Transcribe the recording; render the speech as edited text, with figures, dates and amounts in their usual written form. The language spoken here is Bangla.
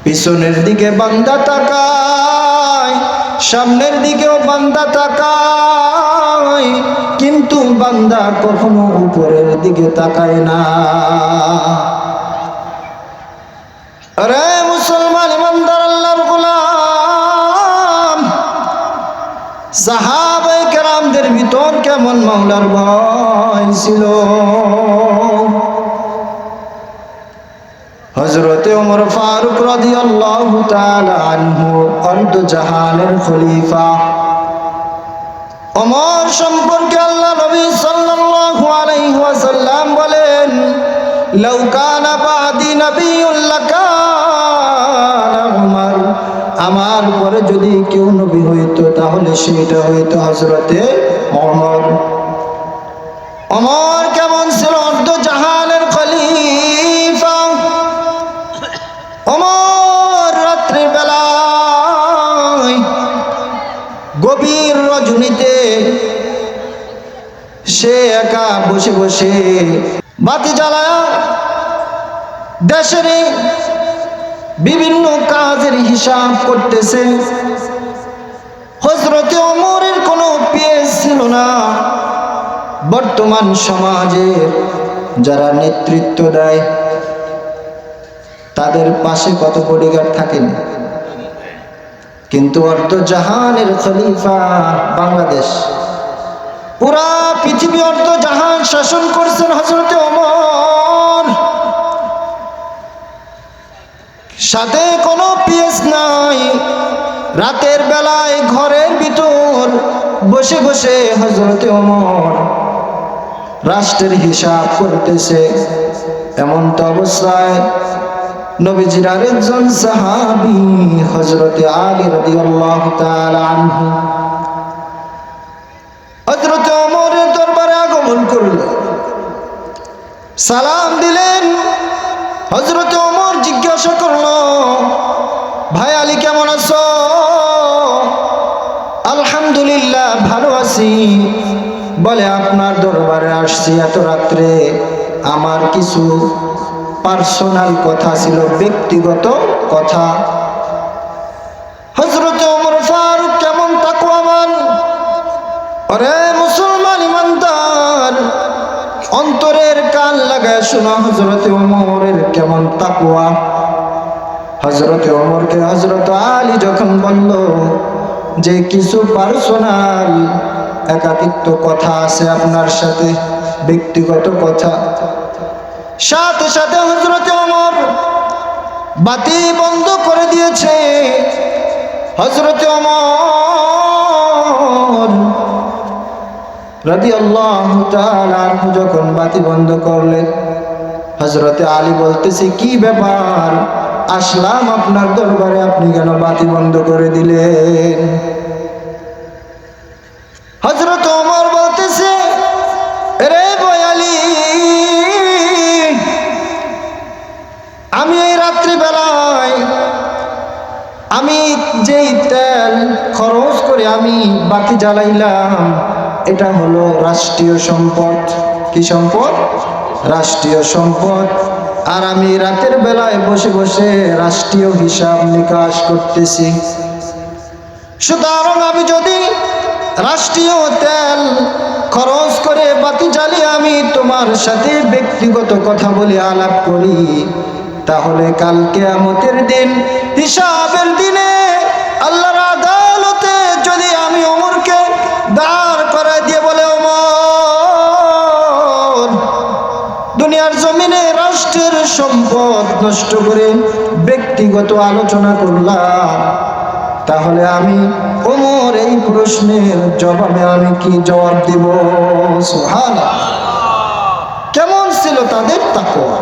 পিছনের দিকে বান্দা তাকায়, সামনের দিকেও বান্দা তাকায়, কিন্তু বান্দা কখনো উপরের দিকে তাকায় না। আরে মুসলমান ইমানদার আল্লাহর গোলাম, সাহাবায়ে কেরামদের ভিতর কেমন মাওলার ভয় ছিল। হযরতে ওমর ফারুক রাদিয়াল্লাহু তাআলা আনহু অর্ধ জাহানের খলিফা। ওমর সম্পর্কে আল্লাহ নবী সাল্লাল্লাহু আলাইহি ওয়াসাল্লাম বলেন, লাউ কানা বাদি নাবিয়্যুল লাকানা ওমর, আমার পরে যদি কেউ নবী হইতো তাহলে সেটা হইতো হযরতে ওমর। ওমর কেমন ছিল? অর্ধ জাহানের খলিফা। ওমর রাত্রি বেলায় গভীর রজনীতে সে একা বসে বসে বাতি জ্বালায় দেশের বিভিন্ন কাজের হিসাব করতেছে। হযরতে ওমরের কোনো পেশ ছিল না। বর্তমান সমাজে যারা নেতৃত্ব দেয় তাদের পাশে কত বডিগার্ড থাকেন, কিন্তু অর্ধ জাহানের খলিফা বাংলাদেশ, পুরা পৃথিবী অর্ধ জাহান শাসন করছেন হযরতে ওমর। সাথে কোনো পিএস নাই। রাতের বেলায় ঘরের ভিতর বসে বসে হযরতে ওমর রাষ্ট্রের হিসাব করতেছে। এমন তো অবস্থায় নবীজির আরেকজন সাহাবী হযরতে আলী রাদিয়াল্লাহু তাআলা আনহু হযরতে ওমরের দরবারে আগমন করলেন, সালাম দিলেন। হযরতে ওমর জিজ্ঞাসা করলো, ভাই আলী কেমন আছো? আলহামদুলিল্লাহ ভালো আছি। বলে, আপনার দরবারে আসছি এত রাত্রে, আমার কিছু পার্সোনাল কথা ছিল, ব্যক্তিগত কথা। হযরতে ওমর ফারুক কেমন তাকওয়াবান! আরে মুসলমান ইমানদার, অন্তরের কান লাগায় শোনা, হযরতে ওমরের কেমন তাকওয়া। হযরতে ওমরকে হযরত আলী যখন বলল যে কিছু পার্সোনাল একাকিত্ব কথা আছে আপনার সাথে, ব্যক্তিগত কথা, সাথে সাথে হযরতে ওমর বাতি বন্ধ করে দিয়েছে। হযরতে ওমর রাদিয়াল্লাহু তাআলা আনহু যখন বাতি বন্ধ করলেন, হযরতে আলী বলতেছে, কি ব্যাপার, আসলাম আপনার দরবারে, আপনি কেন বাতি বন্ধ করে দিলেন? হযরত ওমর বলতেছে, রে ভাই আলী, আমি এই রাত্রি বেলায় আমি যেই তেল খরচ করে আমি বাতি জ্বালাইলাম, এটা হলো রাষ্ট্রীয় সম্পদ। কি সম্পদ? রাষ্ট্রীয় সম্পদ। আর আমি রাতের বেলায় বসে বসে রাষ্ট্রীয় হিসাব নিকাশ করতেছি। সুতরাং আমি যদি রাষ্ট্রীয় তেল খরচ করে বাতি জ্বালিয়ে আমি তোমার সাথে ব্যক্তিগত কথা বলে আলাপ করি, তাহলে কাল কিয়ামতের দিন, হিসাবের দিনে, আল্লাহর আদালতে যদি আমি ওমরকে দাঁড় করায় দিয়ে বলে, ওমর দুনিয়ার জমিনে রাষ্ট্রের সম্পদ নষ্ট করে ব্যক্তিগত আলোচনা করলাম, তাহলে আমি ওমর এই প্রশ্নের জবাবে আমি কি জবাব দিব? সুবহানাল্লাহ! কেমন ছিল তাদের তাকওয়া!